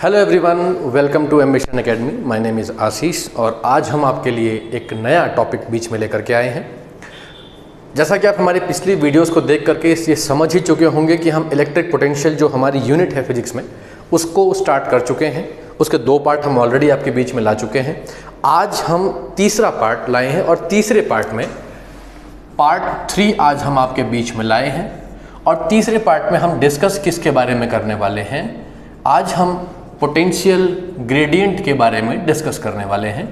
Hello everyone, welcome to ambition academy. My name is Ashish और आज हम आपके लिए एक नया टॉपिक बीच में लेकर के आए हैं। जैसा कि आप हमारी पिछली वीडियोस को देख करके ये समझ ही चुके होंगे कि हम इलेक्ट्रिक पोटेंशियल जो हमारी यूनिट है फिजिक्स में उसको स्टार्ट कर चुके हैं। उसके 2 पार्ट हम ऑलरेडी आपके बीच में ला चुके हैं। आज हम तीसरा पार्ट लाए हैं और तीसरे पार्ट में पार्ट 3 आज हम आपके बीच में लाए हैं। और तीसरे पार्ट में हम डिस्कस किसके बारे में करने वाले हैं? आज हम पोटेंशियल ग्रेडियंट के बारे में डिस्कस करने वाले हैं।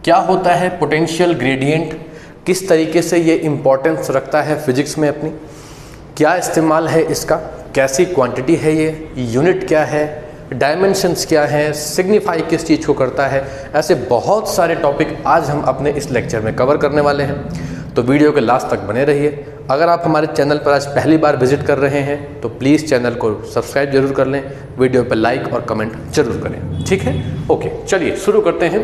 क्या होता है पोटेंशियल ग्रेडियंट, किस तरीके से ये इम्पोर्टेंस रखता है फिजिक्स में अपनी, क्या इस्तेमाल है इसका, कैसी क्वांटिटी है ये, यूनिट क्या है, डायमेंशंस क्या हैं, सिग्निफाई किस चीज़ को करता है। ऐसे बहुत सारे टॉपिक आज हम अपने इस लेक्चर में कवर करने वाले हैं। तो वीडियो के लास्ट तक बने रहिए। अगर आप हमारे चैनल पर आज पहली बार विजिट कर रहे हैं तो प्लीज़ चैनल को सब्सक्राइब जरूर कर लें, वीडियो पर लाइक और कमेंट जरूर करें। ठीक है, ओके, चलिए शुरू करते हैं।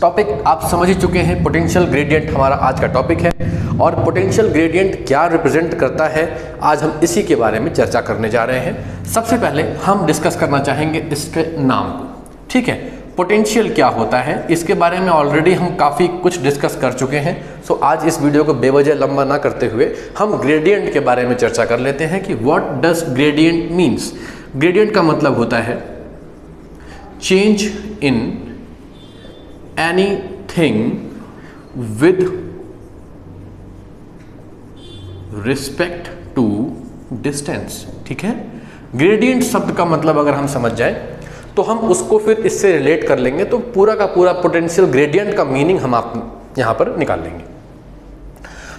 टॉपिक आप समझ ही चुके हैं, पोटेंशियल ग्रेडियंट हमारा आज का टॉपिक है। और पोटेंशियल ग्रेडियंट क्या रिप्रेजेंट करता है, आज हम इसी के बारे में चर्चा करने जा रहे हैं। सबसे पहले हम डिस्कस करना चाहेंगे इसके नाम को। ठीक है, पोटेंशियल क्या होता है इसके बारे में ऑलरेडी हम काफ़ी कुछ डिस्कस कर चुके हैं। सो आज इस वीडियो को बेवजह लंबा ना करते हुए हम ग्रेडियंट के बारे में चर्चा कर लेते हैं कि what does gradient means. Gradient का मतलब होता है change in anything with respect to distance. ठीक है, ग्रेडियंट शब्द का मतलब अगर हम समझ जाए तो हम उसको फिर इससे रिलेट कर लेंगे तो पूरा का पूरा पोटेंशियल ग्रेडियंट का मीनिंग हम आप यहाँ पर निकाल लेंगे।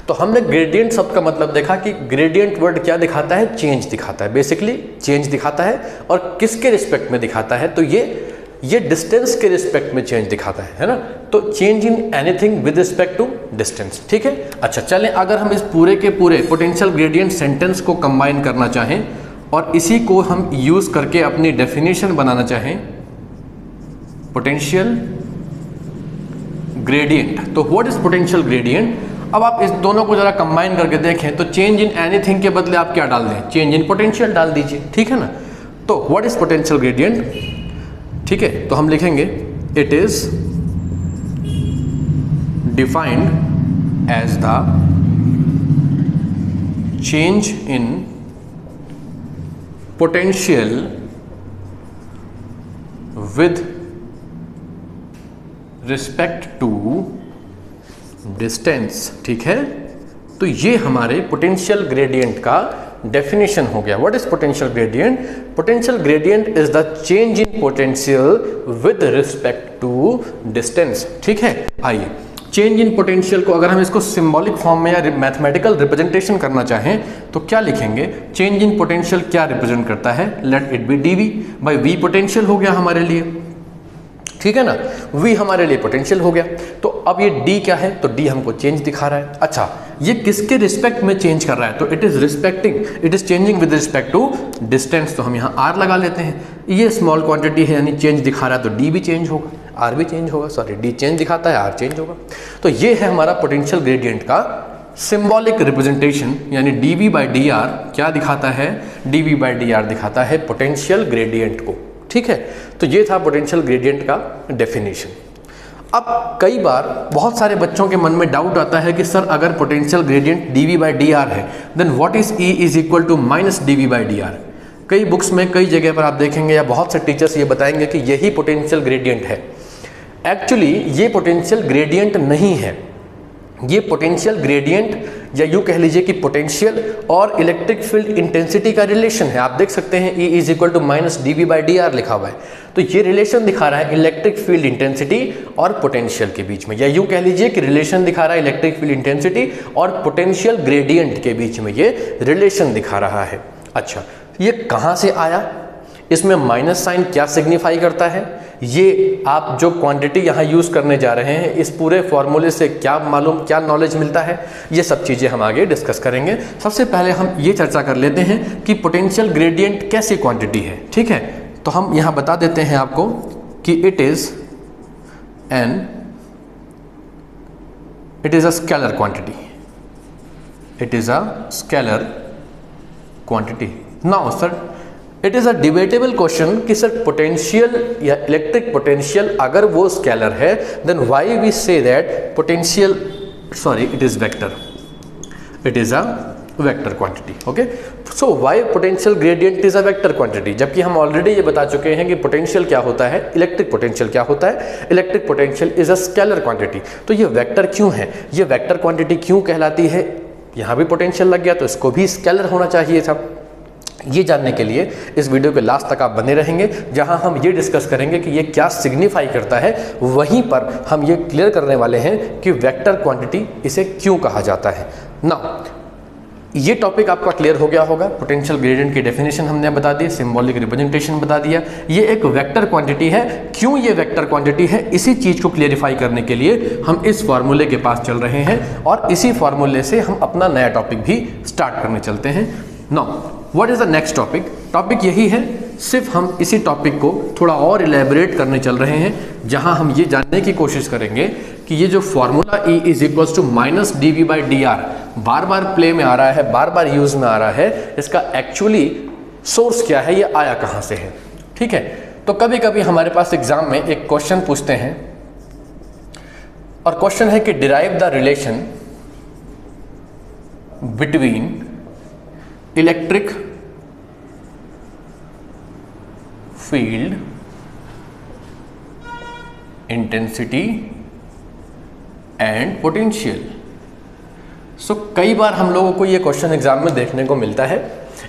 तो हमने ग्रेडियंट शब्द का मतलब देखा कि ग्रेडियंट वर्ड क्या दिखाता है, चेंज दिखाता है, बेसिकली चेंज दिखाता है। और किसके रिस्पेक्ट में दिखाता है, तो ये डिस्टेंस के रिस्पेक्ट में चेंज दिखाता है ना। तो change in anything with respect to distance. ठीक है, अच्छा चलें, अगर हम इस पूरे के पूरे पोटेंशियल ग्रेडियंट सेंटेंस को कंबाइन करना चाहें और इसी को हम यूज करके अपनी डेफिनेशन बनाना चाहें, पोटेंशियल ग्रेडियंट। तो व्हाट इज पोटेंशियल ग्रेडियंट? अब आप इस दोनों को जरा कंबाइन करके देखें तो चेंज इन एनीथिंग के बदले आप क्या डाल दें, चेंज इन पोटेंशियल डाल दीजिए। ठीक है ना। तो व्हाट इज पोटेंशियल ग्रेडियंट? ठीक है, तो हम लिखेंगे it is defined as the change in potential with respect to distance. ठीक है, तो ये हमारे पोटेंशियल ग्रेडियंट का डेफिनेशन हो गया। What is potential gradient? Potential gradient is the change in potential with respect to distance. ठीक है, आइए चेंज इन पोटेंशियल को अगर हम इसको सिंबॉलिक फॉर्म में या मैथमेटिकल रिप्रेजेंटेशन करना चाहें तो क्या लिखेंगे? चेंज इन पोटेंशियल क्या रिप्रेजेंट करता है? Let it be d V by V potential हो गया हमारे लिए। ठीक है ना, v हमारे लिए पोटेंशियल हो गया। तो अब ये d क्या है? तो d हमको चेंज दिखा रहा है। अच्छा, ये किसके रिस्पेक्ट में चेंज कर रहा है? तो it is changing with respect to distance. तो हम यहाँ r लगा लेते हैं। ये स्मॉल क्वांटिटी है यानी चेंज दिखा रहा है, तो d भी चेंज होगा, r भी चेंज होगा। सॉरी, d चेंज दिखाता है, r चेंज होगा। तो ये है हमारा पोटेंशियल ग्रेडियंट का सिंबॉलिक रिप्रेजेंटेशन, यानी dv बाई डी आर क्या दिखाता है? dv बाई डी आर दिखाता है पोटेंशियल ग्रेडियंट को। ठीक है, तो ये था पोटेंशियल ग्रेडियंट का डेफिनेशन। अब कई बार बहुत सारे बच्चों के मन में डाउट आता है कि सर अगर potential gradient dv by D R है then what is E is equal to minus dv by D R. कई बुक्स में कई जगह पर आप देखेंगे या बहुत से टीचर्स ये बताएंगे कि यही पोटेंशियल ग्रेडियंट है। एक्चुअली ये पोटेंशियल ग्रेडियंट नहीं है। ये पोटेंशियल ग्रेडियंट या यूँ कह लीजिए कि पोटेंशियल और इलेक्ट्रिक फील्ड इंटेंसिटी का रिलेशन है। आप देख सकते हैं E is equal to minus d V by D r लिखा हुआ है। तो ये रिलेशन दिखा रहा है इलेक्ट्रिक फील्ड इंटेंसिटी और पोटेंशियल के बीच में, या यूँ कह लीजिए कि रिलेशन दिखा रहा है इलेक्ट्रिक फील्ड इंटेंसिटी और पोटेंशियल ग्रेडियंट के बीच में ये रिलेशन दिखा रहा है। अच्छा, ये कहाँ से आया? इसमें माइनस साइन क्या सिग्निफाई करता है? ये आप जो क्वांटिटी यहाँ यूज़ करने जा रहे हैं इस पूरे फॉर्मूले से क्या मालूम, क्या नॉलेज मिलता है, ये सब चीज़ें हम आगे डिस्कस करेंगे। सबसे पहले हम ये चर्चा कर लेते हैं कि पोटेंशियल ग्रेडियंट कैसी क्वांटिटी है। ठीक है, तो हम यहाँ बता देते हैं आपको कि it is a scalar quantity. It is a scalar quantity. Now sir it is a debatable question कि सर पोटेंशियल या इलेक्ट्रिक पोटेंशियल अगर वो स्केलर है then why we say that potential it is vector, it is a vector quantity. Okay, so why potential gradient is a vector quantity, जबकि हम already ये बता चुके हैं कि पोटेंशियल क्या होता है, इलेक्ट्रिक पोटेंशियल क्या होता है, electric potential is a scalar quantity. तो ये वेक्टर क्यों है, ये वेक्टर क्वांटिटी क्यों कहलाती है, यहाँ भी पोटेंशियल लग गया तो इसको भी स्केलर होना चाहिए था। ये जानने के लिए इस वीडियो के लास्ट तक आप बने रहेंगे, जहां हम ये डिस्कस करेंगे कि ये क्या सिग्निफाई करता है। वहीं पर हम ये क्लियर करने वाले हैं कि वेक्टर क्वांटिटी इसे क्यों कहा जाता है। ना ये टॉपिक आपका क्लियर हो गया होगा। पोटेंशियल ग्रेडियंट की डेफिनेशन हमने बता दी, सिंबॉलिक रिप्रेजेंटेशन बता दिया, ये एक वेक्टर क्वांटिटी है। क्यों ये वेक्टर क्वांटिटी है, इसी चीज को क्लियरिफाई करने के लिए हम इस फॉर्मूले के पास चल रहे हैं और इसी फॉर्मूले से हम अपना नया टॉपिक भी स्टार्ट करने चलते हैं। Now what is the next topic, topic यही है, सिर्फ हम इसी टॉपिक को थोड़ा और इलेबोरेट करने चल रहे हैं, जहां हम ये जानने की कोशिश करेंगे कि ये जो formula E is equals to minus dV/dr बार बार प्ले में आ रहा है, बार बार यूज में आ रहा है, इसका एक्चुअली सोर्स क्या है, ये आया कहां से है। ठीक है, तो कभी कभी हमारे पास एग्जाम में एक क्वेश्चन पूछते हैं और क्वेश्चन है कि derive the relation between electric field intensity and potential. So कई बार हम लोगों को ये क्वेश्चन एग्जाम में देखने को मिलता है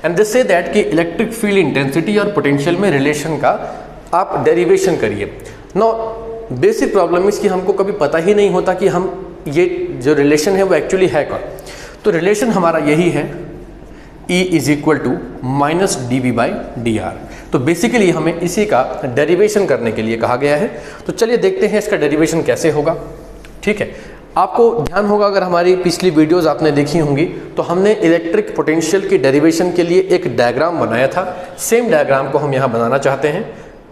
एंड दिस से दैट कि इलेक्ट्रिक फील्ड इंटेंसिटी और पोटेंशियल में रिलेशन का आप डेरिवेशन करिए। नो बेसिक प्रॉब्लम इसकी हमको कभी पता ही नहीं होता कि हम ये जो रिलेशन है वो एक्चुअली है क्या। तो रिलेशन हमारा यही है, E is equal to minus dV/dr। तो बेसिकली हमें इसी का डेरिवेशन करने के लिए कहा गया है। तो चलिए देखते हैं इसका डेरिवेशन कैसे होगा। ठीक है, आपको ध्यान होगा, अगर हमारी पिछली वीडियोस आपने देखी होंगी तो हमने इलेक्ट्रिक पोटेंशियल की डेरिवेशन के लिए एक डायग्राम बनाया था। सेम डायग्राम को हम यहाँ बनाना चाहते हैं।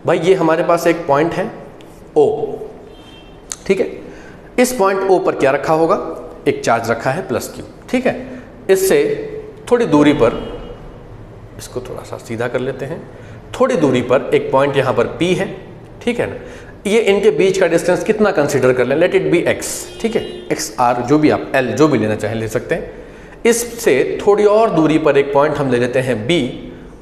भाई ये हमारे पास एक पॉइंट है O, ठीक है, इस पॉइंट O पर क्या रखा होगा, एक चार्ज रखा है +Q। ठीक है, इससे थोड़ी दूरी पर, इसको थोड़ा सा सीधा कर लेते हैं, थोड़ी दूरी पर एक पॉइंट यहाँ पर P है। ठीक है ना, ये इनके बीच का डिस्टेंस कितना कंसीडर कर लें, लेट इट बी x। ठीक है, x r जो भी आप l जो भी लेना चाहें ले सकते हैं। इससे थोड़ी और दूरी पर एक पॉइंट हम ले लेते हैं B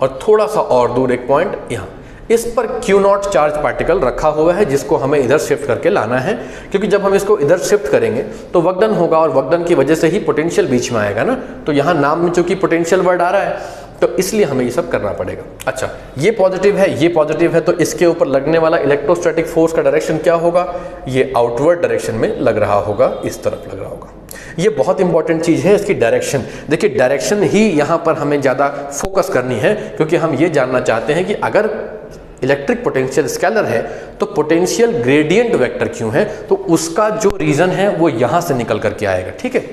और थोड़ा सा और दूर एक पॉइंट यहाँ। इस पर Q0 चार्ज पार्टिकल रखा हुआ है जिसको हमें इधर शिफ्ट करके लाना है, क्योंकि जब हम इसको इधर शिफ्ट करेंगे तो वक्डन होगा और वक्डन की वजह से ही पोटेंशियल बीच में आएगा ना। तो यहाँ नाम में चूंकि पोटेंशियल वर्ड आ रहा है तो इसलिए हमें ये सब करना पड़ेगा। अच्छा, ये पॉजिटिव है, ये पॉजिटिव है, तो इसके ऊपर लगने वाला इलेक्ट्रोस्टैटिक फोर्स का डायरेक्शन क्या होगा, ये आउटवर्ड डायरेक्शन में लग रहा होगा, इस तरफ लग रहा होगा। ये बहुत इंपॉर्टेंट चीज़ है, इसकी डायरेक्शन। देखिए डायरेक्शन ही यहाँ पर हमें ज़्यादा फोकस करनी है, क्योंकि हम ये जानना चाहते हैं कि अगर इलेक्ट्रिक पोटेंशियल स्केलर है तो पोटेंशियल ग्रेडियंट वेक्टर क्यों है, तो उसका जो रीजन है वो यहाँ से निकल करके आएगा। ठीक है,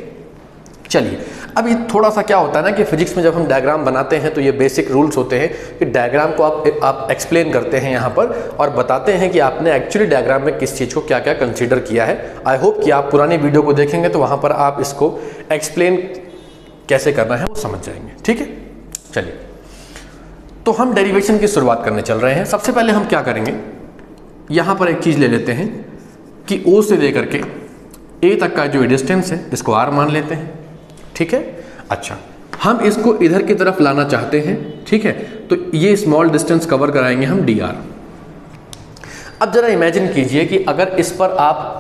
चलिए अभी थोड़ा सा क्या होता है ना कि फिजिक्स में जब हम डायग्राम बनाते हैं तो ये बेसिक रूल्स होते हैं कि डायग्राम को आप एक्सप्लेन करते हैं यहाँ पर और बताते हैं कि आपने एक्चुअली डायग्राम में किस चीज़ को क्या क्या कंसीडर किया है। आई होप कि आप पुरानी वीडियो को देखेंगे तो वहाँ पर आप इसको एक्सप्लेन कैसे करना है वो समझ जाएंगे। ठीक है, चलिए तो हम डेरिवेशन की शुरुआत करने चल रहे हैं। सबसे पहले हम क्या करेंगे, यहाँ पर एक चीज़ ले लेते हैं कि O से लेकर के A तक का जो डिस्टेंस है इसको R मान लेते हैं। ठीक है, अच्छा हम इसको इधर की तरफ लाना चाहते हैं। ठीक है, तो ये स्मॉल डिस्टेंस कवर कराएंगे हम dr। अब जरा इमेजिन कीजिए कि अगर इस पर आप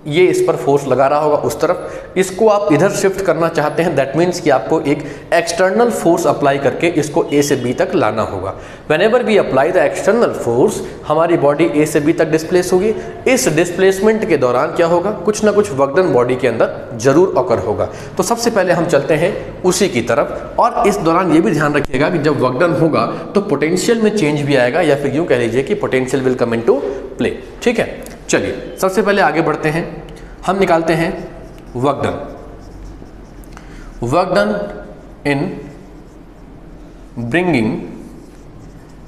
ये इस पर फोर्स लगा रहा होगा उस तरफ, इसको आप इधर शिफ्ट करना चाहते हैं, दैट मीन्स कि आपको एक एक्सटर्नल फोर्स अप्लाई करके इसको A से B तक लाना होगा। Whenever we apply the external force हमारी बॉडी A से B तक डिस्प्लेस होगी। इस डिस्प्लेसमेंट के दौरान क्या होगा, कुछ ना कुछ वर्कडन बॉडी के अंदर जरूर ऑकर होगा। तो सबसे पहले हम चलते हैं उसी की तरफ, और इस दौरान ये भी ध्यान रखिएगा कि जब वर्कडन होगा तो पोटेंशियल में चेंज भी आएगा, या फिर यूँ कह लीजिए कि potential will come into play. ठीक है, चलिए सबसे पहले आगे बढ़ते हैं, हम निकालते हैं work done. Work done in bringing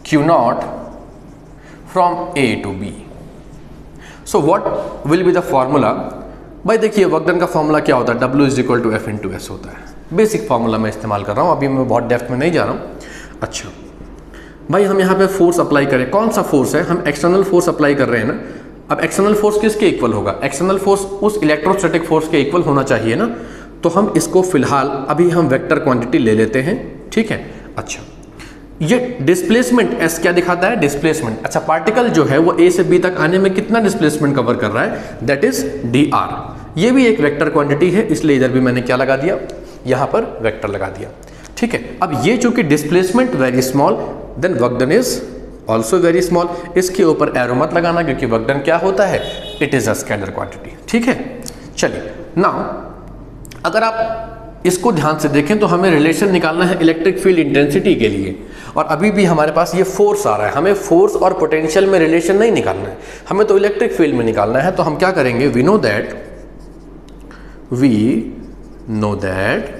Q0 from A to B। So what will be the formula. भाई देखिए वर्कडन का फॉर्मूला क्या होता है, W is equal to F/S होता है। बेसिक फॉर्मूला मैं इस्तेमाल कर रहा हूं, अभी मैं बहुत डेप्थ में नहीं जा रहा हूं। अच्छा, भाई हम यहाँ पे फोर्स अप्लाई करें, कौन सा फोर्स है, हम एक्सटर्नल फोर्स अप्लाई कर रहे हैं ना। अब एक्सटर्नल फोर्स किसके इक्वल होगा, एक्सटर्नल फोर्स उस इलेक्ट्रोस्टैटिक फोर्स के इक्वल होना चाहिए ना। तो हम इसको फिलहाल अभी हम वेक्टर क्वांटिटी ले लेते हैं, ठीक है। अच्छा, ये डिस्प्लेसमेंट एस क्या दिखाता है, डिस्प्लेसमेंट। अच्छा, पार्टिकल जो है वो ए से बी तक आने में कितना डिस्प्लेसमेंट कवर कर रहा है, दैट इज डी आर। ये भी एक वेक्टर क्वांटिटी है, इसलिए इधर भी मैंने क्या लगा दिया, यहाँ पर वेक्टर लगा दिया, ठीक है। अब ये चूंकि displacement very small, then work done is also very small. इसके ऊपर एरो मत लगाना क्योंकि वर्क डन क्या होता है, it is a scalar quantity, ठीक है। चलिए नाउ अगर आप इसको ध्यान से देखें तो हमें रिलेशन निकालना है इलेक्ट्रिक फील्ड इंटेंसिटी के लिए, और अभी भी हमारे पास ये फोर्स आ रहा है, हमें फोर्स और पोटेंशियल में रिलेशन नहीं निकालना है, हमें तो इलेक्ट्रिक फील्ड में निकालना है। तो हम क्या करेंगे, वी नो दैट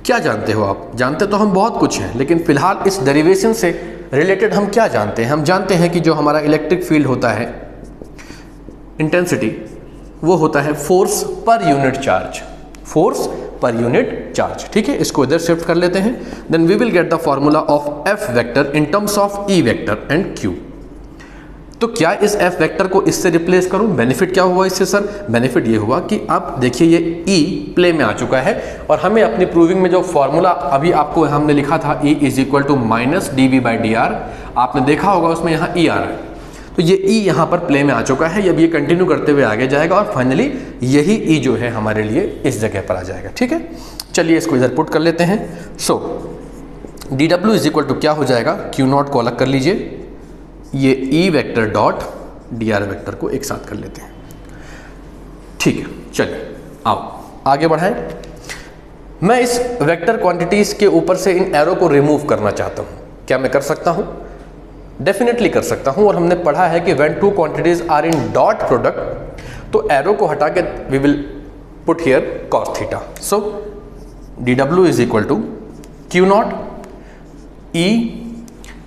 क्या जानते हो आप, जानते तो हम बहुत कुछ हैं, लेकिन फिलहाल इस डेरिवेशन से रिलेटेड हम क्या जानते हैं, हम जानते हैं कि जो हमारा इलेक्ट्रिक फील्ड होता है इंटेंसिटी, वो होता है फोर्स पर यूनिट चार्ज, फोर्स पर यूनिट चार्ज, ठीक है। इसको इधर शिफ्ट कर लेते हैं, then we will get the formula of F vector in terms of E vector and Q. तो क्या इस एफ वेक्टर को इससे रिप्लेस करूं, बेनिफिट क्या हुआ इससे सर, बेनिफिट ये हुआ कि अब देखिए ये ई प्ले में आ चुका है, और हमें अपनी प्रूविंग में जो फॉर्मूला अभी आपको हमने लिखा था ई is equal to minus d V by D r, आपने देखा होगा उसमें यहाँ ई आ रहा है, तो ये ई यहाँ पर प्ले में आ चुका है। अब ये कंटिन्यू करते हुए आगे जाएगा और फाइनली यही ई जो है हमारे लिए इस जगह पर आ जाएगा, ठीक है। चलिए इसको इधर पुट कर लेते हैं। So D W is equal to क्या हो जाएगा, क्यू नॉट को अलग कर लीजिए, ये E vector dot D R vector को एक साथ कर लेते हैं, ठीक है। चलिए आओ आगे बढ़ाएं। मैं इस वेक्टर क्वांटिटीज के ऊपर से इन एरो को रिमूव करना चाहता हूं, क्या मैं कर सकता हूं, डेफिनेटली कर सकता हूं। और हमने पढ़ा है कि when two quantities are in dot product, तो एरो को हटा के we will put here cos theta. So D W is equal to q naught E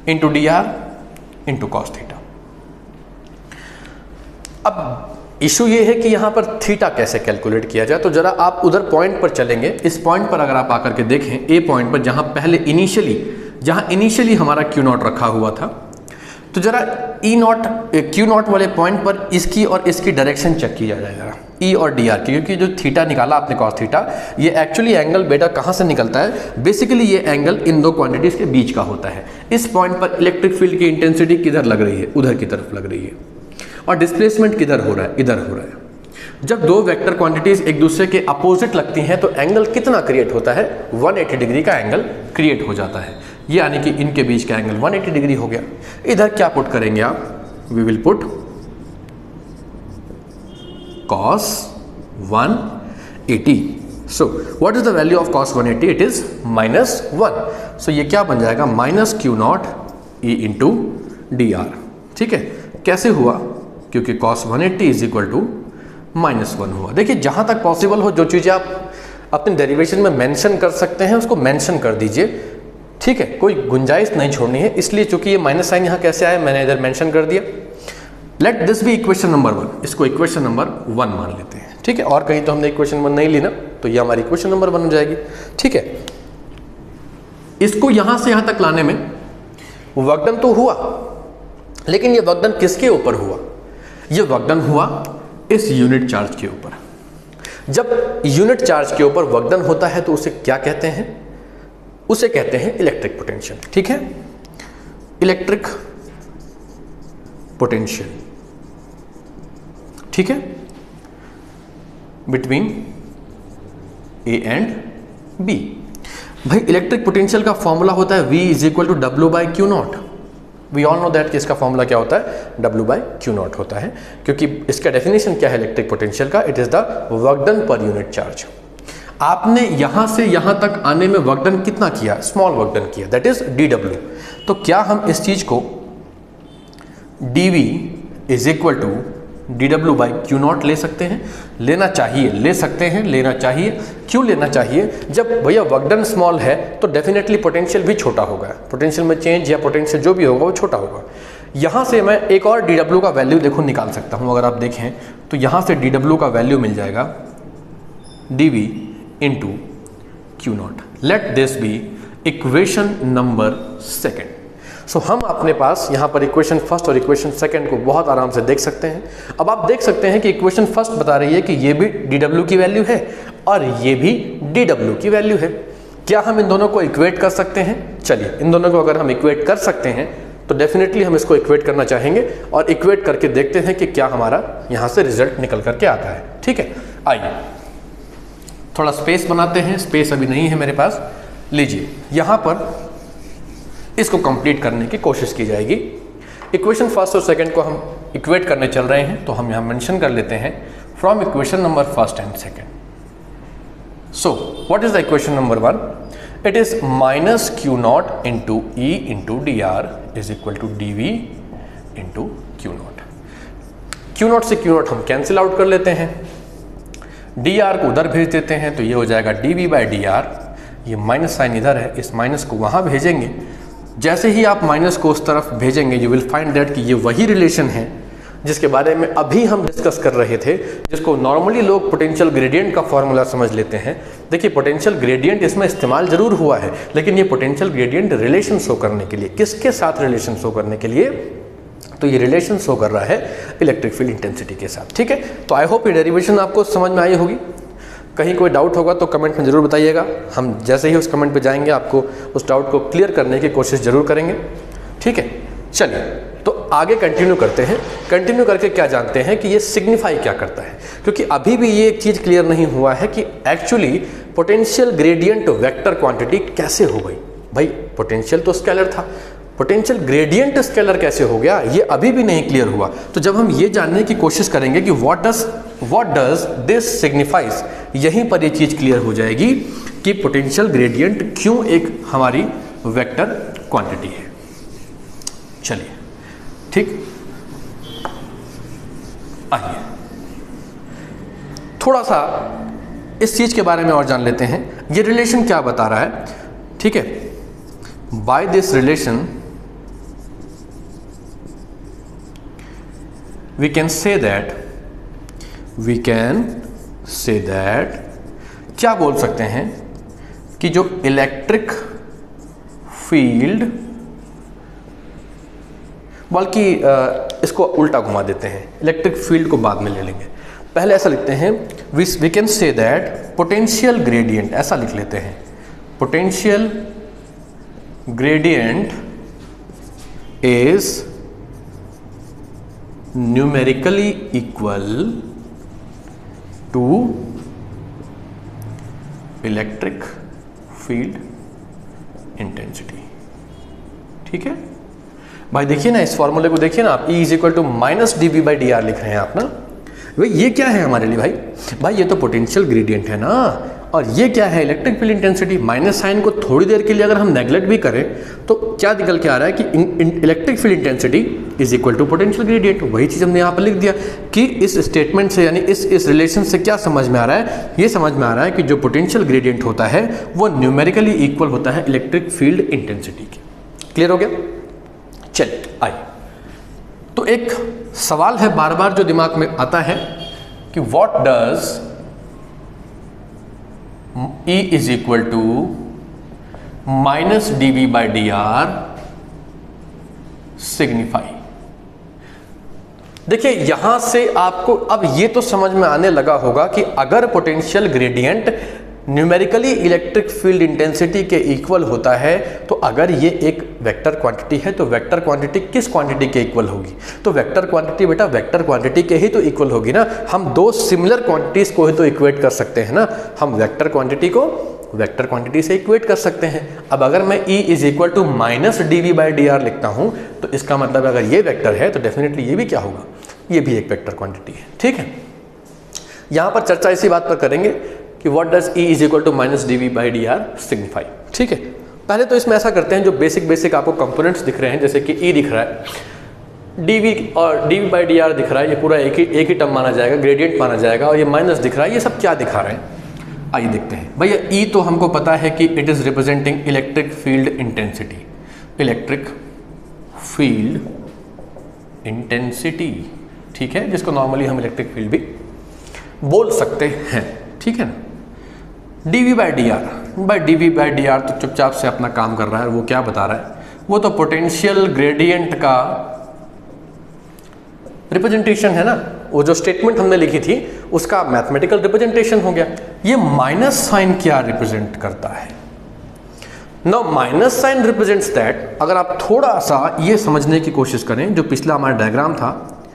into d r into cos theta. अब इशू ये है कि यहां पर थीटा कैसे कैलकुलेट किया जाए, तो जरा आप उधर पॉइंट पर चलेंगे। इस पॉइंट पर अगर आप आकर के देखें, ए पॉइंट पर जहां पहले इनिशियली हमारा क्यू नॉट रखा हुआ था, तो जरा ई नॉट क्यू नॉट वाले पॉइंट पर इसकी और इसकी डायरेक्शन चेक किया जाएगा, ई और डी आर की, क्योंकि जो थीटा निकाला आपने कॉस थीटा, ये एक्चुअली एंगल बेटा कहाँ से निकलता है, बेसिकली ये एंगल इन दो क्वांटिटीज के बीच का होता है। इस पॉइंट पर इलेक्ट्रिक फील्ड की इंटेंसिटी किधर लग रही है, उधर की तरफ लग रही है, और डिस्प्लेसमेंट किधर हो रहा है, इधर हो रहा है। जब दो वेक्टर क्वांटिटीज एक दूसरे के अपोजिट लगती हैं तो एंगल कितना क्रिएट होता है, 180 डिग्री का एंगल क्रिएट हो जाता है, यानी कि इनके बीच का एंगल 180 डिग्री हो गया। इधर क्या पुट करेंगे आप, we will put cos 180। So what is the value of cos 180, it is -1। So ये क्या बन जाएगा, minus q naught E into d r, ठीक है। कैसे हुआ, क्योंकि cos 180 इज इक्वल टू -1 हुआ। देखिए जहां तक पॉसिबल हो जो चीजें आप अपने डेरिवेशन में मेंशन कर सकते हैं उसको मेंशन कर दीजिए, ठीक है, कोई गुंजाइश नहीं छोड़नी है। इसलिए चूंकि ये माइनस साइन यहाँ कैसे आया, मैंने इधर मेंशन कर दिया। Let this be equation number 1, इसको इक्वेशन नंबर 1 मान लेते हैं, ठीक है। और कहीं तो हमने इक्वेशन 1 नहीं ली ना, तो ये हमारी इक्वेशन नंबर 1 हो जाएगी, ठीक है। इसको यहां से यहां तक लाने में वर्क डन तो हुआ, लेकिन ये वर्क डन किसके ऊपर हुआ, ये वर्क डन हुआ इस यूनिट चार्ज के ऊपर। जब यूनिट चार्ज के ऊपर वर्क डन होता है तो उसे क्या कहते हैं, उसे कहते हैं इलेक्ट्रिक पोटेंशियल, ठीक है। इलेक्ट्रिक पोटेंशियल, ठीक है, बिटवीन ए एंड बी। भाई इलेक्ट्रिक पोटेंशियल का फॉर्मूला होता है V is equal to W by q naught. We all know that कि इसका फॉर्मूला क्या होता है, W बाई क्यू नॉट होता है, क्योंकि इसका डेफिनेशन क्या है इलेक्ट्रिक पोटेंशियल का, it is the work done पर यूनिट चार्ज। आपने यहां से यहां तक आने में वर्क डन कितना किया, स्मॉल वर्क डन किया, दैट इज dW। तो क्या हम इस चीज को dV is equal to dW by q naught ले सकते हैं, लेना चाहिए, ले सकते हैं, लेना चाहिए। क्यों लेना चाहिए, जब भैया वर्क डन स्मॉल है तो डेफिनेटली पोटेंशियल भी छोटा होगा, पोटेंशियल में चेंज या पोटेंशियल जो भी होगा वो छोटा होगा। यहां से मैं एक और dW का वैल्यू देखो निकाल सकता हूं, अगर आप देखें तो यहां से dW का वैल्यू मिल जाएगा dV into q naught. Let this be equation number 2। So हम अपने पास यहाँ पर इक्वेशन फर्स्ट और इक्वेशन सेकंड को बहुत आराम से देख सकते हैं। अब आप देख सकते हैं कि इक्वेशन फर्स्ट बता रही है कि ये भी dw की वैल्यू है और ये भी dw की वैल्यू है। क्या हम इन दोनों को इक्वेट कर सकते हैं? चलिए, इन दोनों को अगर हम इक्वेट कर सकते हैं तो डेफिनेटली हम इसको इक्वेट करना चाहेंगे और इक्वेट करके देखते हैं कि क्या हमारा यहाँ से रिजल्ट निकल करके आता है। ठीक है, आइए थोड़ा स्पेस बनाते हैं। स्पेस अभी नहीं है मेरे पास। लीजिए, यहाँ पर इसको कंप्लीट करने की कोशिश की जाएगी। इक्वेशन फर्स्ट और सेकंड को हम इक्वेट करने चल रहे हैं, तो हम यहाँ मेंशन कर लेते हैं from equation number first and second. So what is the equation number 1? It is minus q naught into E into d r is equal to d V into q naught. Q naught से q naught हम cancel out कर लेते हैं, D R को उधर भेज देते हैं, तो ये हो जाएगा d V by D r. ये माइनस साइन इधर है, इस माइनस को वहाँ भेजेंगे। जैसे ही आप माइनस को उस तरफ भेजेंगे यू विल फाइंड दैट कि ये वही रिलेशन है जिसके बारे में अभी हम डिस्कस कर रहे थे, जिसको नॉर्मली लोग पोटेंशियल ग्रेडियंट का फॉर्मूला समझ लेते हैं। देखिए, पोटेंशियल ग्रेडियंट इसमें इस्तेमाल जरूर हुआ है, लेकिन ये पोटेंशियल ग्रेडियंट रिलेशन शो करने के लिए, किसके साथ रिलेशन शो करने के लिए? तो ये रिलेशन शो कर रहा है इलेक्ट्रिक फील्ड इंटेंसिटी के साथ। ठीक है, तो आई होप ये डेरिवेशन आपको समझ में आई होगी। कहीं कोई डाउट होगा तो कमेंट में ज़रूर बताइएगा। हम जैसे ही उस कमेंट पे जाएंगे आपको उस डाउट को क्लियर करने की कोशिश ज़रूर करेंगे। ठीक है, चलिए तो आगे कंटिन्यू करते हैं। कंटिन्यू करके क्या जानते हैं कि ये सिग्निफाई क्या करता है, क्योंकि अभी भी ये एक चीज़ क्लियर नहीं हुआ है कि actually potential gradient vector quantity कैसे हो गई। भाई पोटेंशियल तो स्केलर था, पोटेंशियल ग्रेडियंट स्केलर कैसे हो गया, ये अभी भी नहीं क्लियर हुआ। तो जब हम ये जानने की कोशिश करेंगे कि व्हाट डज दिस सिग्निफाइज, यहीं पर ये चीज क्लियर हो जाएगी कि पोटेंशियल ग्रेडियंट क्यों एक हमारी वेक्टर क्वांटिटी है। चलिए, ठीक, आइए थोड़ा सा इस चीज के बारे में और जान लेते हैं। ये रिलेशन क्या बता रहा है? ठीक है, by this relation we can say that क्या बोल सकते हैं कि जो इलेक्ट्रिक फील्ड, बल्कि इसको उल्टा घुमा देते हैं, इलेक्ट्रिक फील्ड को बाद में ले लेंगे। पहले ऐसा लिखते हैं, we can say that potential gradient, ऐसा लिख लेते हैं, potential gradient is numerically equal to electric field intensity। ठीक है भाई, देखिए ना इस फॉर्मूले को, देखिए ना आप, E is equal to minus d V by D r लिख रहे हैं आप ना। भाई ये क्या है हमारे लिए? भाई ये तो पोटेंशियल ग्रेडियंट है ना, और ये क्या है? Electric field intensity. Minus sign को थोड़ी देर के लिए अगर हम नेग्लेक्ट भी करें तो क्या निकल के आ रहा है कि electric field intensity is equal to potential gradient. वही चीज़ हमने यहाँ पर लिख दिया कि इस स्टेटमेंट से, यानी इस रिलेशन से क्या समझ में आ रहा है? ये समझ में आ रहा है कि जो पोटेंशियल ग्रेडियंट होता है वो न्यूमेरिकली इक्वल होता है इलेक्ट्रिक फील्ड इंटेंसिटी के। क्लियर हो गया? चलिए आइए, तो एक सवाल है बार बार जो दिमाग में आता है कि what does E is equal to minus d V by D r signify. देखिए यहां से आपको अब ये तो समझ में आने लगा होगा कि अगर potential gradient numerically electric field intensity के इक्वल होता है, तो अगर ये एक वेक्टर क्वांटिटी है तो वेक्टर क्वांटिटी किस क्वांटिटी के इक्वल होगी? तो वेक्टर क्वांटिटी बेटा वेक्टर क्वांटिटी के ही तो इक्वल होगी ना। हम दो सिमिलर क्वांटिटीज को ही तो इक्वेट कर सकते हैं ना। हम वेक्टर क्वांटिटी को वेक्टर क्वांटिटी से इक्वेट कर सकते हैं। अब अगर मैं E is equal to minus d V by D r लिखता हूं तो इसका मतलब अगर ये वेक्टर है तो डेफिनेटली ये भी क्या होगा? ये भी एक वेक्टर क्वांटिटी है। ठीक है, यहां पर चर्चा इसी बात पर करेंगे कि what does E is equal to minus d V by D r signify. ठीक है, पहले तो इसमें ऐसा करते हैं, जो बेसिक आपको कंपोनेंट्स दिख रहे हैं, जैसे कि E दिख रहा है, dv और d V by D r दिख रहा है, ये पूरा एक ही टर्म माना जाएगा, ग्रेडियंट माना जाएगा, और ये माइनस दिख रहा है, ये सब क्या दिखा रहे हैं? आइए देखते हैं। भैया E तो हमको पता है कि it is representing electric field intensity, electric field intensity, ठीक है, जिसको नॉर्मली हम इलेक्ट्रिक फील्ड भी बोल सकते हैं। ठीक है ना, D V by D R, भाई D V by D R तो चुपचाप से अपना काम कर रहा है। वो क्या बता रहा है? वो तो पोटेंशियल ग्रेडियंट का रिप्रेजेंटेशन है ना, वो जो स्टेटमेंट हमने लिखी थी उसका मैथमेटिकल रिप्रेजेंटेशन हो गया। ये माइनस साइन क्या रिप्रेजेंट करता है? Now minus sign represents that, अगर आप थोड़ा सा ये समझने की कोशिश करें, जो पिछला हमारा डायग्राम था,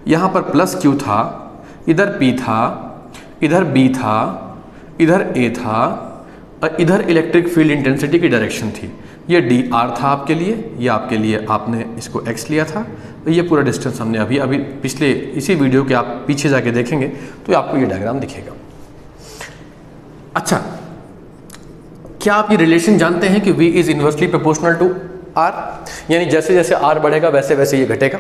यहाँ पर प्लस क्यू था, इधर पी था, इधर बी था, इधर ए था, और इधर इलेक्ट्रिक फील्ड इंटेंसिटी की डायरेक्शन थी। ये डी आर था आपके लिए, ये आपके लिए आपने इसको एक्स लिया था, तो ये पूरा डिस्टेंस हमने अभी पिछले इसी वीडियो के आप पीछे जाके देखेंगे तो आपको ये डायग्राम दिखेगा। अच्छा, क्या आप ये रिलेशन जानते हैं कि v is inversely proportional to r, यानी जैसे जैसे r बढ़ेगा वैसे वैसे ये घटेगा।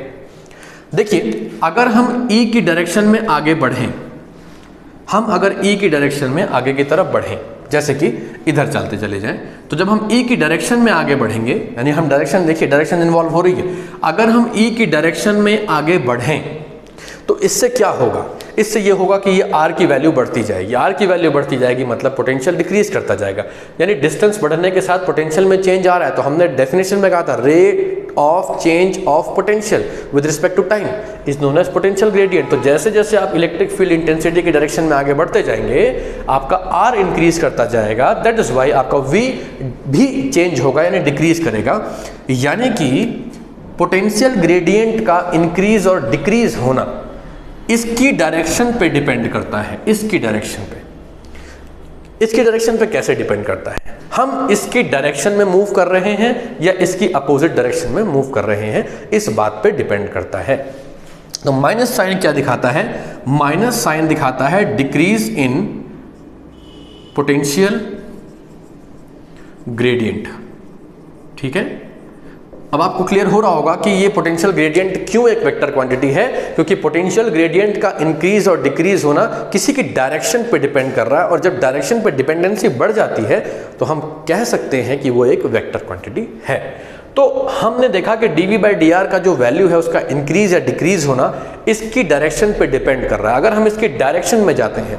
देखिए, अगर हम e की डायरेक्शन में आगे बढ़ें, हम अगर e की डायरेक्शन में आगे की तरफ बढ़ें, जैसे कि इधर चलते चले जाएं, तो जब हम e की डायरेक्शन में आगे बढ़ेंगे, यानी हम डायरेक्शन, देखिए डायरेक्शन इन्वॉल्व हो रही है, अगर हम e की डायरेक्शन में आगे बढ़ें तो इससे क्या होगा? इससे ये होगा कि ये r की वैल्यू बढ़ती जाएगी। r की वैल्यू बढ़ती जाएगी मतलब पोटेंशियल डिक्रीज करता जाएगा, यानी डिस्टेंस बढ़ने के साथ पोटेंशियल में चेंज आ रहा है। तो हमने डेफिनेशन में कहा था rate of change of potential with respect to time is known as potential gradient. तो जैसे जैसे आप इलेक्ट्रिक फील्ड इंटेंसिटी की डायरेक्शन में आगे बढ़ते जाएंगे, आपका r इंक्रीज करता जाएगा, दैट इज वाई आपका v भी चेंज होगा, यानी डिक्रीज करेगा। यानी कि पोटेंशियल ग्रेडियंट का इंक्रीज और डिक्रीज होना इसकी डायरेक्शन पे डिपेंड करता है। इसकी डायरेक्शन पे कैसे डिपेंड करता है? हम इसकी डायरेक्शन में मूव कर रहे हैं या इसकी अपोजिट डायरेक्शन में मूव कर रहे हैं, इस बात पे डिपेंड करता है। तो माइनस साइन क्या दिखाता है? माइनस साइन दिखाता है डिक्रीज इन पोटेंशियल ग्रेडियंट। ठीक है, अब आपको क्लियर हो रहा होगा कि ये पोटेंशियल ग्रेडियंट क्यों एक वेक्टर क्वांटिटी है, क्योंकि पोटेंशियल ग्रेडियंट का इंक्रीज और डिक्रीज होना किसी की डायरेक्शन पे डिपेंड कर रहा है, और जब डायरेक्शन पे डिपेंडेंसी बढ़ जाती है तो हम कह सकते हैं कि वो एक वेक्टर क्वांटिटी है। तो हमने देखा कि dv/dr का जो वैल्यू है उसका इंक्रीज या डिक्रीज होना इसकी डायरेक्शन पे डिपेंड कर रहा है। अगर हम इसकी डायरेक्शन में जाते हैं,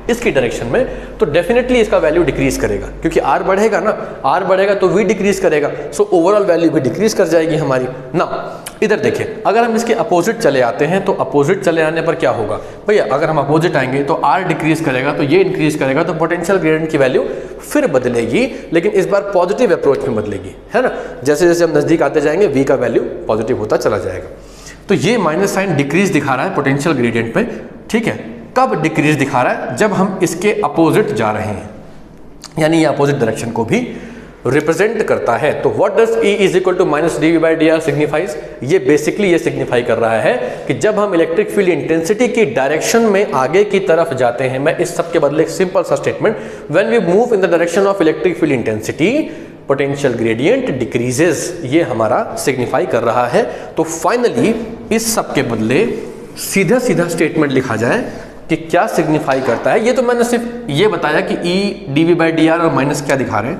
इसकी डायरेक्शन में, तो डेफिनेटली इसका वैल्यू डिक्रीज करेगा, क्योंकि r बढ़ेगा ना, r बढ़ेगा तो v डिक्रीज करेगा, सो ओवरऑल वैल्यू भी डिक्रीज कर जाएगी हमारी ना। इधर देखिए, अगर हम इसके अपोजिट चले आते हैं तो अपोजिट चले आने पर क्या होगा भैया? अगर हम अपोजिट आएंगे तो r डिक्रीज करेगा तो ये इंक्रीज करेगा, तो पोटेंशियल ग्रेडियंट की वैल्यू फिर बदलेगी, लेकिन इस बार पॉजिटिव अप्रोच में बदलेगी, है ना। जैसे जैसे हम नजदीक आते जाएंगे v का वैल्यू पॉजिटिव होता चला जाएगा। तो ये माइनस साइन डिक्रीज दिखा रहा है पोटेंशियल ग्रेडियंट पे। ठीक है, कब डिक्रीज दिखा रहा है? जब हम इसके अपोजिट जा रहे हैं, यानी ये अपोजिट डायरेक्शन को भी रिप्रेजेंट करता है। तो what does E is equal to minus dv/dr signifies? ये बेसिकली ये सिग्निफाई कर रहा है कि जब हम इलेक्ट्रिक फील्ड इंटेंसिटी की डायरेक्शन में आगे की तरफ जाते हैं, मैं इस सब के बदले सिंपल सा statement, when we move in the direction of electric field intensity potential gradient decreases, ये हमारा सिग्निफाई कर रहा है। तो फाइनली इस सब के बदले सीधा सीधा स्टेटमेंट लिखा जाए कि क्या सिग्निफाई करता है। ये तो मैंने सिर्फ ये बताया कि E dv/dr और माइनस क्या दिखा रहे हैं।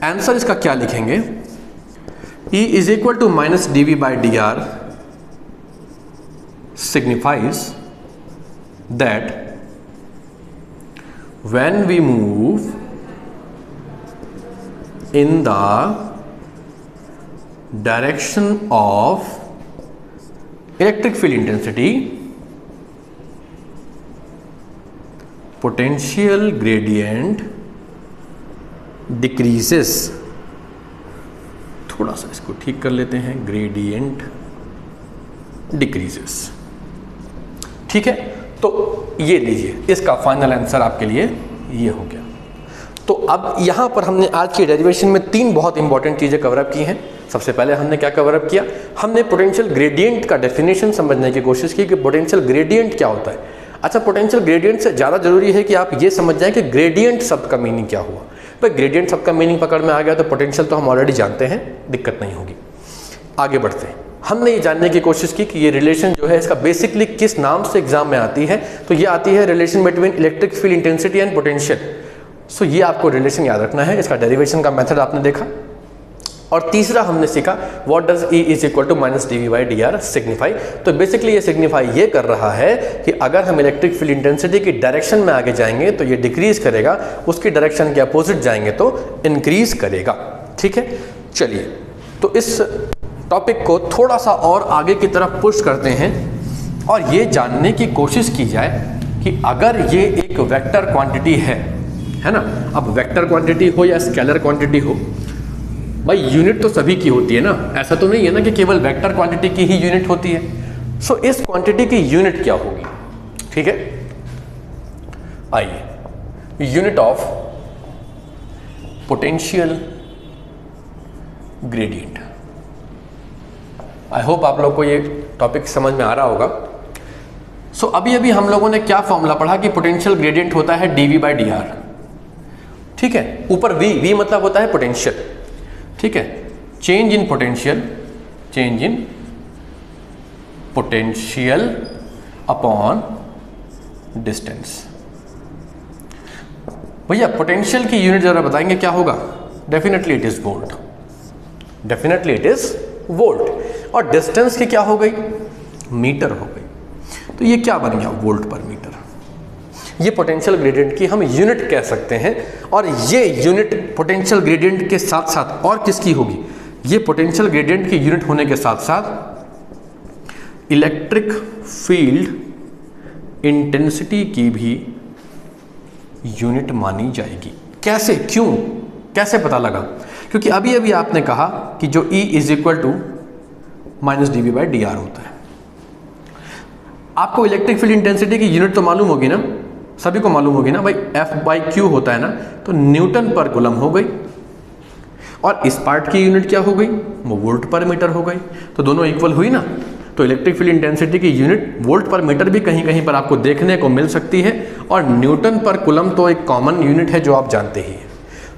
आंसर इसका क्या लिखेंगे? E is equal to minus dv/dr signifies that when we move in the direction of electric field intensity potential gradient decreases. थोड़ा सा इसको ठीक कर लेते हैं, ग्रेडियंट डिक्रीजेस। ठीक है, तो ये लीजिए, इसका फाइनल आंसर आपके लिए ये हो गया। तो अब यहां पर हमने आज की डेरिवेशन में 3 बहुत इंपॉर्टेंट चीजें कवर अप की हैं। सबसे पहले हमने क्या कवर अप किया? हमने पोटेंशियल ग्रेडियंट का डेफिनेशन समझने की कोशिश की कि पोटेंशियल ग्रेडियंट क्या होता है। अच्छा, पोटेंशियल ग्रेडियंट से ज़्यादा जरूरी है कि आप ये समझ जाएं कि ग्रेडियंट शब्द का मीनिंग क्या हुआ। भाई ग्रेडियंट शब्द का मीनिंग पकड़ में आ गया तो पोटेंशियल तो हम ऑलरेडी जानते हैं, दिक्कत नहीं होगी। आगे बढ़ते हैं, हमने ये जानने की कोशिश की कि ये रिलेशन जो है इसका बेसिकली किस नाम से एग्जाम में आती है। तो ये आती है relation between electric field intensity and potential. So ये आपको रिलेशन याद रखना है। इसका डेरिवेशन का मेथड आपने देखा। और तीसरा हमने सीखा what does E is equal to minus dv/dr signify. तो बेसिकली ये सिग्निफाई ये कर रहा है कि अगर हम इलेक्ट्रिक फील्ड इंटेंसिटी की डायरेक्शन में आगे जाएंगे तो ये डिक्रीज करेगा, उसकी डायरेक्शन के अपोजिट जाएंगे तो इंक्रीज करेगा। ठीक है, चलिए तो इस टॉपिक को थोड़ा सा और आगे की तरफ पुश करते हैं और ये जानने की कोशिश की जाए कि अगर ये एक वेक्टर क्वांटिटी है ना, अब वेक्टर क्वांटिटी हो या स्केलर क्वांटिटी हो, भाई यूनिट तो सभी की होती है ना, ऐसा तो नहीं है ना कि केवल वेक्टर क्वांटिटी की ही यूनिट होती है। सो इस क्वांटिटी की यूनिट क्या होगी, ठीक है। आइए, unit of potential gradient. I hope आप लोग को ये टॉपिक समझ में आ रहा होगा। सो अभी अभी हम लोगों ने क्या फॉर्मूला पढ़ा कि पोटेंशियल ग्रेडियंट होता है dV/dr, ठीक है। ऊपर V मतलब होता है पोटेंशियल, ठीक है। Change in potential upon distance. भैया पोटेंशियल की यूनिट जरा बताएंगे क्या होगा? Definitely it is volt, definitely it is volt. और डिस्टेंस की क्या हो गई? मीटर हो गई। तो ये क्या बन गया? वोल्ट पर मीटर। ये पोटेंशियल ग्रेडियंट की हम यूनिट कह सकते हैं। और ये यूनिट पोटेंशियल ग्रेडियंट के साथ साथ और किसकी होगी? ये पोटेंशियल ग्रेडियंट की यूनिट होने के साथ साथ इलेक्ट्रिक फील्ड इंटेंसिटी की भी यूनिट मानी जाएगी। कैसे, क्यों, कैसे पता लगा? क्योंकि अभी अभी आपने कहा कि जो E is equal to -dV/dr होता है। आपको इलेक्ट्रिक फील्ड इंटेंसिटी की यूनिट तो मालूम होगी ना, सभी को मालूम होगी ना भाई, F/Q होता है ना, तो न्यूटन पर कूलम हो गई। और इस पार्ट की यूनिट क्या हो गई? वो वोल्ट पर मीटर हो गई। तो दोनों इक्वल हुई ना। तो इलेक्ट्रिक फील्ड इंटेंसिटी की यूनिट वोल्ट पर मीटर भी कहीं कहीं पर आपको देखने को मिल सकती है, और न्यूटन पर कूलम तो एक कॉमन यूनिट है जो आप जानते ही हैं।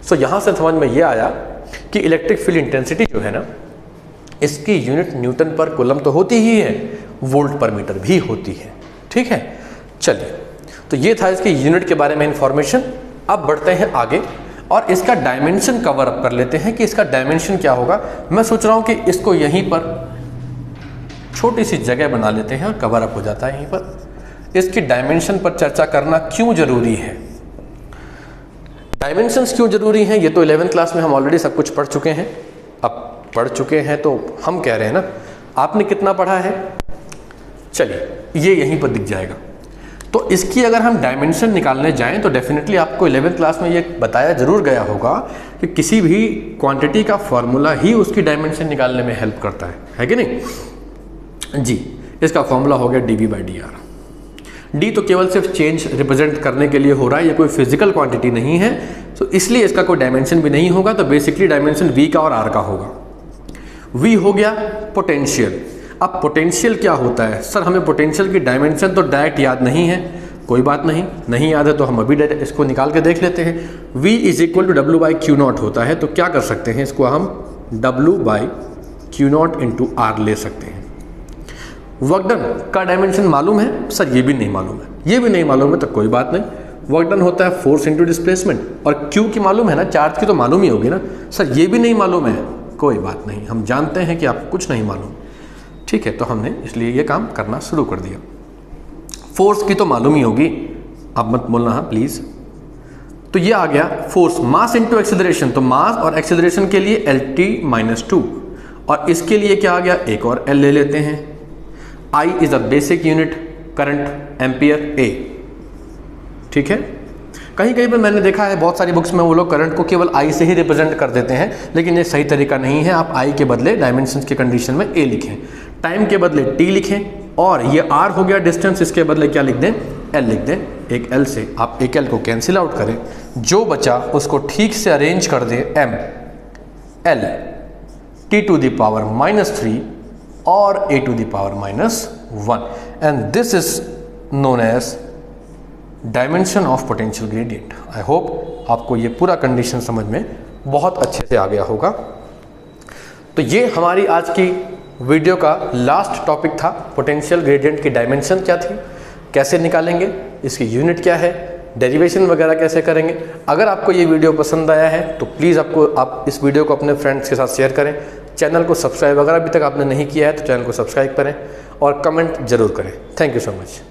सो यहाँ से समझ में ये आया कि इलेक्ट्रिक फील्ड इंटेंसिटी जो है ना, इसकी यूनिट न्यूटन पर कूलम तो होती ही है, वोल्ट पर मीटर भी होती है, ठीक है। चलिए, तो ये था इसकी यूनिट के बारे में इंफॉर्मेशन। अब बढ़ते हैं आगे और इसका डायमेंशन कवर अप कर लेते हैं कि इसका डायमेंशन क्या होगा। मैं सोच रहा हूँ कि इसको यहीं पर छोटी सी जगह बना लेते हैं और कवर अप हो जाता है यहीं पर। इसकी डायमेंशन पर चर्चा करना क्यों जरूरी है, डायमेंशंस क्यों जरूरी हैं, ये तो 11th क्लास में हम ऑलरेडी सब कुछ पढ़ चुके हैं। अब पढ़ चुके हैं तो हम कह रहे हैं ना, आपने कितना पढ़ा है? चलिए, ये यहीं पर दिख जाएगा। तो इसकी अगर हम डायमेंशन निकालने जाएं तो डेफिनेटली आपको 11th क्लास में ये बताया जरूर गया होगा कि किसी भी क्वांटिटी का फॉर्मूला ही उसकी डायमेंशन निकालने में हेल्प करता है कि नहीं जी। इसका फॉर्मूला हो गया dV/dr। डी तो केवल सिर्फ चेंज रिप्रेजेंट करने के लिए हो रहा है, ये कोई फिजिकल क्वांटिटी नहीं है, तो इसलिए इसका कोई डायमेंशन भी नहीं होगा। तो बेसिकली डायमेंशन V का और R का होगा। V हो गया पोटेंशियल। अब पोटेंशियल क्या होता है? सर हमें पोटेंशियल की डायमेंशन तो डायरेक्ट याद नहीं है, कोई बात नहीं याद है तो हम अभी इसको निकाल के देख लेते हैं। V is equal to W/Q0 होता है। तो क्या कर सकते हैं, इसको हम W/Q0 इंटू R ले सकते हैं। वर्क डन का डायमेंशन मालूम है? सर ये भी नहीं मालूम है, ये भी नहीं मालूम है तो कोई बात नहीं। वर्क डन होता है फोर्स इंटू डिस्प्लेसमेंट, और Q की मालूम है ना, चार्ज की तो मालूम ही होगी ना। सर ये भी नहीं मालूम है, कोई बात नहीं, हम जानते हैं कि आपको कुछ नहीं मालूम, ठीक है। तो हमने इसलिए ये काम करना शुरू कर दिया। फोर्स की तो मालूम ही होगी, अब मत बोलना हाँ प्लीज। तो ये आ गया फोर्स, मास इंटू एक्सेलरेशन। तो मास और एक्सेलरेशन के लिए Lt-2, और इसके लिए क्या आ गया, एक और L ले लेते हैं। I is a basic unit, current ampere A, ठीक है। कहीं कहीं पर मैंने देखा है बहुत सारी बुक्स में वो लोग करंट को केवल I से ही रिप्रेजेंट कर देते हैं, लेकिन ये सही तरीका नहीं है। आप I के बदले डायमेंशंस के कंडीशन में A लिखें, टाइम के बदले T लिखें, और ये R हो गया डिस्टेंस, इसके बदले क्या लिख दें, L लिख दें। एक L से आप एक L को कैंसिल आउट करें, जो बचा उसको ठीक से अरेंज कर दें, M L T⁻³ और A⁻⁻1, and this is known as dimension of potential gradient. I hope आपको ये पूरा कंडीशन समझ में बहुत अच्छे से आ गया होगा। तो ये हमारी आज की वीडियो का लास्ट टॉपिक था। पोटेंशियल ग्रेडियंट की डायमेंशन क्या थी, कैसे निकालेंगे, इसकी यूनिट क्या है, डेरिवेशन वगैरह कैसे करेंगे। अगर आपको ये वीडियो पसंद आया है तो प्लीज़ आप इस वीडियो को अपने फ्रेंड्स के साथ शेयर करें। चैनल को सब्सक्राइब अगर अभी तक आपने नहीं किया है तो चैनल को सब्सक्राइब करें और कमेंट जरूर करें। Thank you so much.